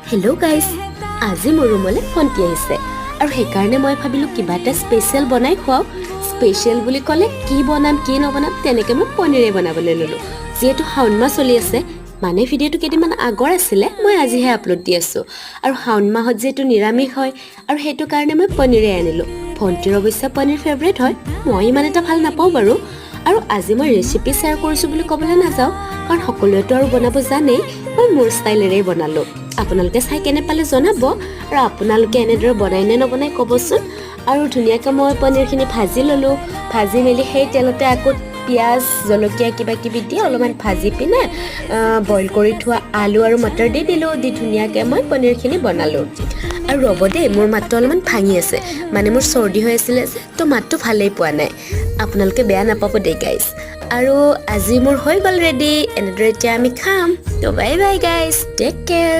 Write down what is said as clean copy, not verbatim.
Hello' guys, আজি মোৰ ৰুমলৈ ভণ্টি আহিছে আৰু সেইকাৰণে মই ভাবিলোঁ কিবা এটা স্পেচিয়েল বনাই খুৱাওঁ। স্পেচিয়েল বুলি ক'লে কি বনাম কি নবনাম, তেনেকৈ মই পনীৰে বনাবলৈ ল'লোঁ। যিহেতু শাওণ মাহ চলি আছে, মানে ভিডিঅ'টো কেইদিনমান আগৰ আছিলে, মই আজিহে আপলোড দি আছোঁ। আৰু শাওণ মাহত যিহেতু নিৰামিষ হয় আৰু সেইটো কাৰণে মই পনীৰে আনিলোঁ। ভণ্টিৰ অৱশ্যে পনীৰ ফেভৰেট হয়, মই ইমান এটা ভাল নাপাওঁ বাৰু। আৰু আজি মই ৰেচিপি শ্বেয়াৰ কৰিছোঁ বুলি ক'বলৈ নাযাওঁ, কাৰণ সকলোৱেতো আৰু বনাব জানেই। মই মোৰ ষ্টাইলেৰেই বনালোঁ। আপোনালোকে চাই কেনে পালে জনাব, আৰু আপোনালোকে এনেদৰে বনাই নে নবনাই ক'বচোন। আৰু ধুনীয়াকৈ মই পনীৰখিনি ভাজি ল'লোঁ। ভাজি মেলি সেই তেলতে আকৌ পিঁয়াজ জলকীয়া কিবা কিবি দি অলপমান ভাজি পিনে বইল কৰি থোৱা আলু আৰু মটৰ দি দিলোঁ। দি ধুনীয়াকৈ মই পনীৰখিনি বনালোঁ। আৰু ৰ'ব দেই, মোৰ মাতটো অলপমান ভাঙি আছে, মানে মোৰ চৰ্দি হৈ আছিলে যে, তো মাতটো ভালেই পোৱা নাই। আপোনালোকে বেয়া নাপাব দেই গাইজ। আৰু আজি মোৰ হৈ গ'ল ৰেডি, এনেদৰে এতিয়া আমি খাম। তো bye bye guys, take care.